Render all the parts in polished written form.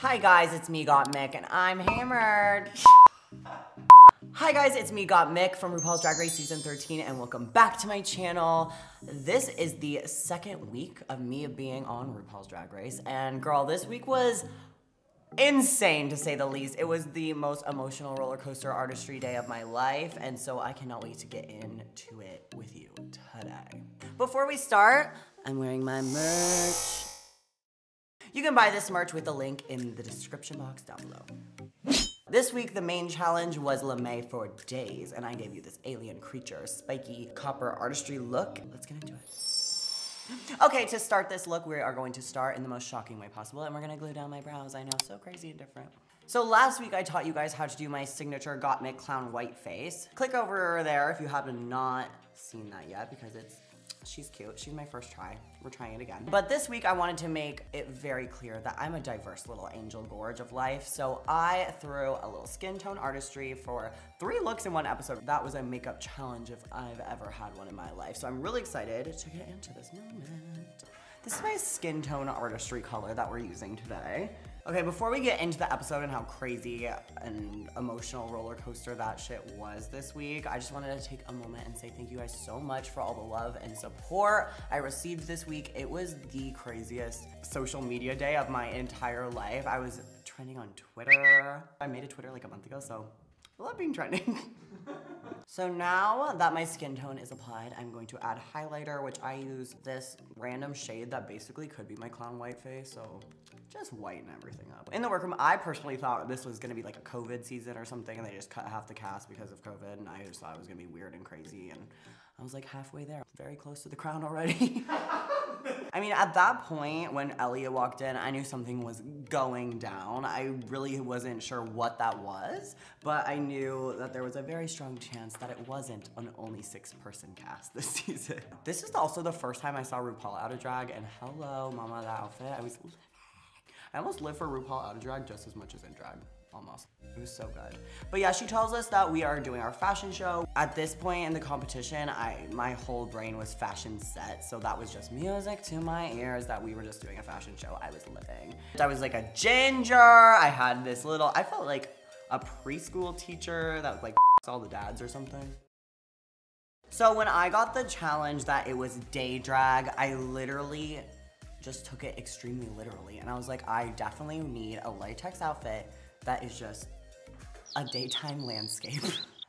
Hi guys, it's me, Gottmik, and I'm hammered. Hi guys, it's me, Gottmik from RuPaul's Drag Race Season 13, and welcome back to my channel. This is the second week of me being on RuPaul's Drag Race, and girl, this week was insane to say the least. It was the most emotional roller coaster artistry day of my life, and so I cannot wait to get into it with you today. Before we start, I'm wearing my merch. You can buy this merch with the link in the description box down below. This week, the main challenge was LAMÉ for days, and I gave you this alien creature, spiky copper artistry look. Let's get into it. Okay, to start this look, we are going to start in the most shocking way possible, and we're gonna glue down my brows. I know, so crazy and different. So last week, I taught you guys how to do my signature Gottmik clown white face. Click over there if you have not seen that yet, because she's cute. She's my first try. We're trying it again. But this week I wanted to make it very clear that I'm a diverse little angel gorge of life. So I threw a little skin tone artistry for 3 looks in one episode. That was a makeup challenge if I've ever had one in my life. So I'm really excited to get into this moment. This is my skin tone artistry color that we're using today. Okay, before we get into the episode and how crazy and emotional roller coaster that shit was this week, I just wanted to take a moment and say thank you guys so much for all the love and support I received this week. It was the craziest social media day of my entire life. I was trending on Twitter. I made a Twitter like a month ago, so I love being trending. So now that my skin tone is applied, I'm going to add highlighter, which I use this random shade that basically could be my clown white face, so just whiten everything up. In the workroom, I personally thought this was gonna be like a COVID season or something, and they just cut half the cast because of COVID, and I just thought it was gonna be weird and crazy, and I was like halfway there. Very close to the crown already. I mean, at that point, when Elliot walked in, I knew something was going down. I really wasn't sure what that was, but I knew that there was a very strong chance that it wasn't an only 6-person cast this season. This is also the first time I saw RuPaul out of drag, and hello, mama, that outfit. I almost live for RuPaul out of drag just as much as in drag. Almost. It was so good. But yeah, she tells us that we are doing our fashion show. At this point in the competition, my whole brain was fashion set, so that was just music to my ears that we were just doing a fashion show. I was living. I was like a ginger. I had this little, I felt like a preschool teacher that like all the dads or something. So when I got the challenge that it was day drag, I literally just took it extremely literally. And I was like, I definitely need a latex outfit that is just a daytime landscape.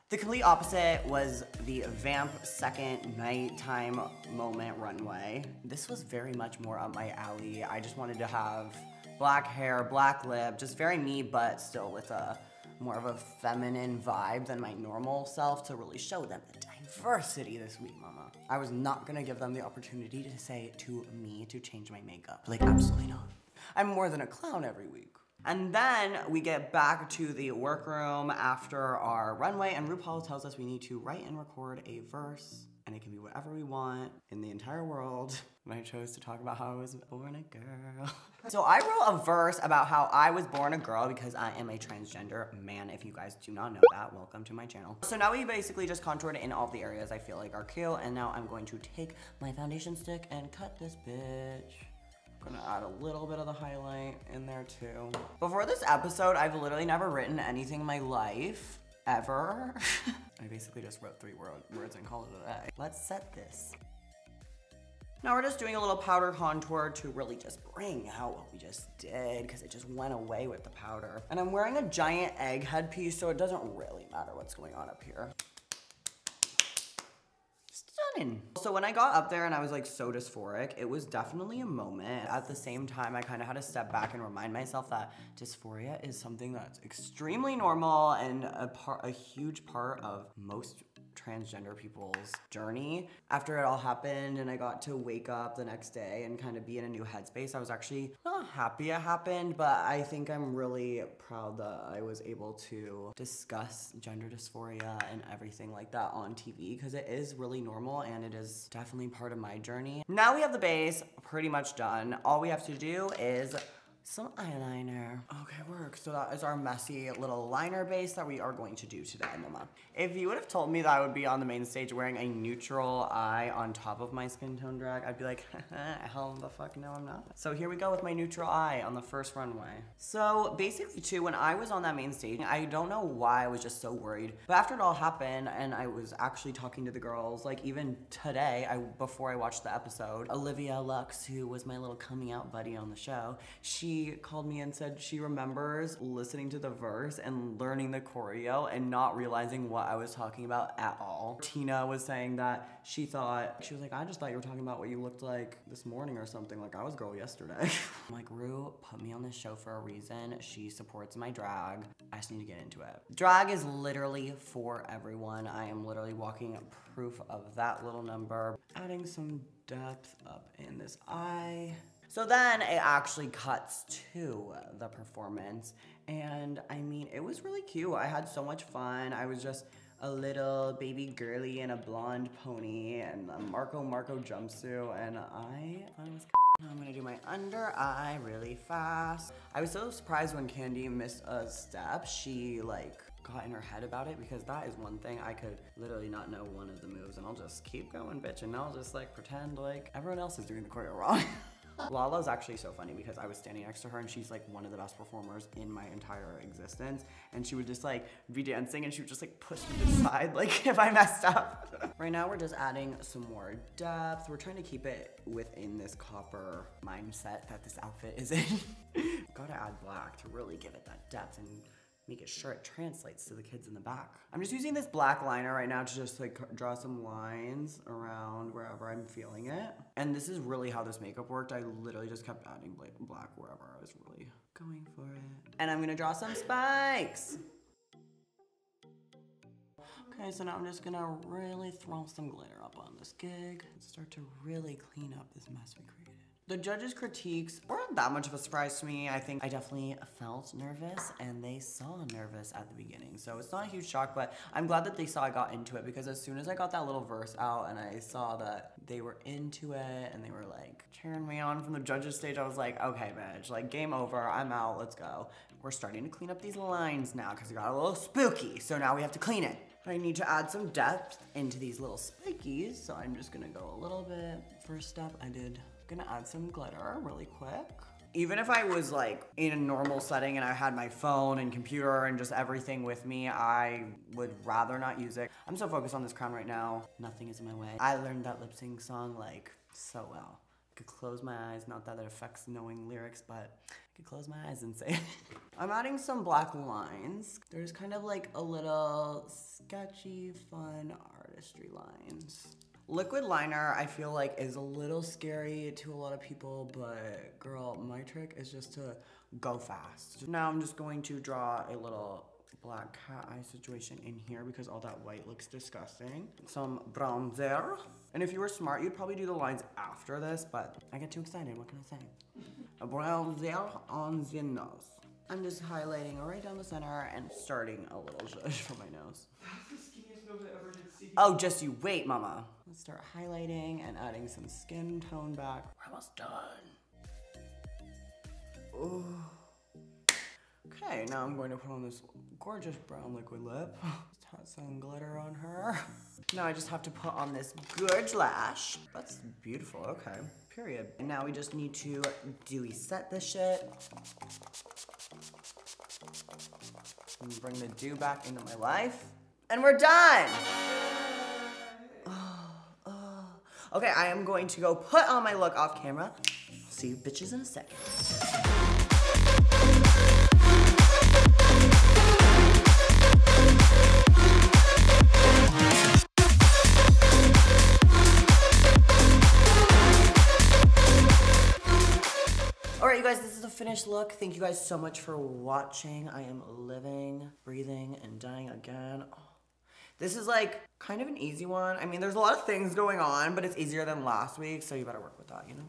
The complete opposite was the Vamp second nighttime moment runway. This was very much more up my alley. I just wanted to have black hair, black lip, just very me, but still with a more of a feminine vibe than my normal self to really show them the diversity this week, mama. I was not gonna give them the opportunity to say to me to change my makeup. Like, absolutely not. I'm more than a clown every week. And then we get back to the workroom after our runway, and RuPaul tells us we need to write and record a verse, and it can be whatever we want in the entire world. And I chose to talk about how I was born a girl. So I wrote a verse about how I was born a girl because I am a transgender man. If you guys do not know that, welcome to my channel. So now we basically just contoured in all the areas I feel like are cute, and now I'm going to take my foundation stick and cut this bitch. I'm gonna add a little bit of the highlight in there too. Before this episode, I've literally never written anything in my life, ever. I basically just wrote 3 words and called it a day. Let's set this. Now we're just doing a little powder contour to really just bring out what we just did, because it just went away with the powder. And I'm wearing a giant egg headpiece, so it doesn't really matter what's going on up here. Stunning. So when I got up there and I was like so dysphoric, it was definitely a moment. At the same time, I kind of had to step back and remind myself that dysphoria is something that's extremely normal and a huge part of most transgender people's journey. After it all happened and I got to wake up the next day and kind of be in a new headspace, I was actually not happy it happened, but I think I'm really proud that I was able to discuss gender dysphoria and everything like that on TV, because it is really normal and it is definitely part of my journey. Now we have the base pretty much done. All we have to do is some eyeliner. Okay, we're So that is our messy little liner base that we are going to do today, Mama. If you would have told me that I would be on the main stage wearing a neutral eye on top of my skin tone drag, I'd be like, hell the fuck no, I'm not. So here we go with my neutral eye on the first runway. So basically too, when I was on that main stage, I don't know why I was just so worried, but after it all happened and I was actually talking to the girls, like even today, before I watched the episode, Olivia Lux, who was my little coming out buddy on the show, she called me and said she remembers listening to the verse and learning the choreo and not realizing what I was talking about at all. Tina was saying that she was like, I just thought you were talking about what you looked like this morning or something, like I was girl yesterday. I'm like, Rue put me on this show for a reason. She supports my drag. I just need to get into it. Drag is literally for everyone. I am literally walking proof of that little number. Adding some depth up in this eye. So then it actually cuts to the performance, and I mean, it was really cute. I had so much fun. I was just a little baby girly in a blonde pony and a Marco jumpsuit, and I thought it was I'm gonna do my under eye really fast. I was so surprised when Candy missed a step. She like got in her head about it, because that is one thing I could literally not know one of the moves, and I'll just keep going, bitch, and I'll just like pretend like everyone else is doing the choreo wrong. Lala's actually so funny because I was standing next to her and she's like one of the best performers in my entire existence, and she would just like be dancing and she would just like push me to the side like if I messed up. Right now we're just adding some more depth. We're trying to keep it within this copper mindset that this outfit is in. Gotta add black to really give it that depth and make it sure it translates to the kids in the back. I'm just using this black liner right now to just like draw some lines around wherever I'm feeling it. And this is really how this makeup worked. I literally just kept adding black wherever I was really going for it. And I'm gonna draw some spikes. Okay, so now I'm just gonna really throw some glitter up on this gig and start to really clean up this mess we created. The judges' critiques weren't that much of a surprise to me. I think I definitely felt nervous, and they saw nervous at the beginning. So it's not a huge shock, but I'm glad that they saw I got into it, because as soon as I got that little verse out and I saw that they were into it and they were like cheering me on from the judges' stage, I was like, okay, bitch, like game over, I'm out, let's go. We're starting to clean up these lines now because it got a little spooky, so now we have to clean it. I need to add some depth into these little spikies, so I'm just gonna go a little bit. First step, gonna add some glitter really quick. Even if I was like in a normal setting and I had my phone and computer and just everything with me, I would rather not use it. I'm so focused on this crown right now. Nothing is in my way. I learned that lip sync song like so well. I could close my eyes, not that it affects knowing lyrics, but I could close my eyes and say it. I'm adding some black lines. There's kind of like a little sketchy, fun artistry lines. Liquid liner, I feel like, is a little scary to a lot of people, but girl, my trick is just to go fast. Now I'm just going to draw a little black cat eye situation in here because all that white looks disgusting. Some bronzer. And if you were smart, you'd probably do the lines after this, but I get too excited, what can I say? A bronzer on the nose. I'm just highlighting right down the center and starting a little zhuzh for my nose. Oh, just you wait, mama. Let's start highlighting and adding some skin tone back. We're almost done. Ooh. Okay, now I'm going to put on this gorgeous brown liquid lip. Just add some glitter on her. Now I just have to put on this Gorge lash. That's beautiful, okay, period. And now we just need to dewy set this shit. And bring the dew back into my life. And we're done! Okay, I am going to go put on my look off camera. See you bitches in a second. Alright, you guys, this is the finished look. Thank you guys so much for watching. I am living, breathing, and dying again. Oh. This is like kind of an easy one. I mean, there's a lot of things going on, but it's easier than last week, so you better work with that, you know?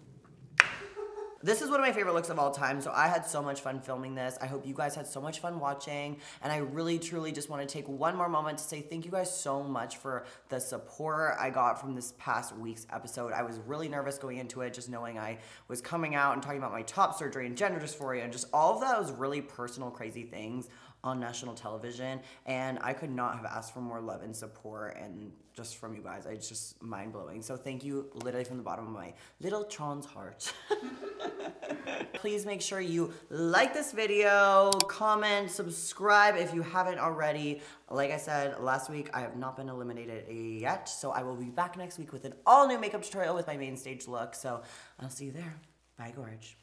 This is one of my favorite looks of all time, so I had so much fun filming this. I hope you guys had so much fun watching, and I really, truly just want to take one more moment to say thank you guys so much for the support I got from this past week's episode. I was really nervous going into it, just knowing I was coming out and talking about my top surgery and gender dysphoria and just all of those really personal, crazy things on national television, and I could not have asked for more love and support, and just from you guys, it's just mind-blowing. So thank you literally from the bottom of my little trans heart. Please make sure you like this video, comment, subscribe if you haven't already. Like I said last week, I have not been eliminated yet, so I will be back next week with an all-new makeup tutorial with my main stage look. So I'll see you there. Bye, Gorge.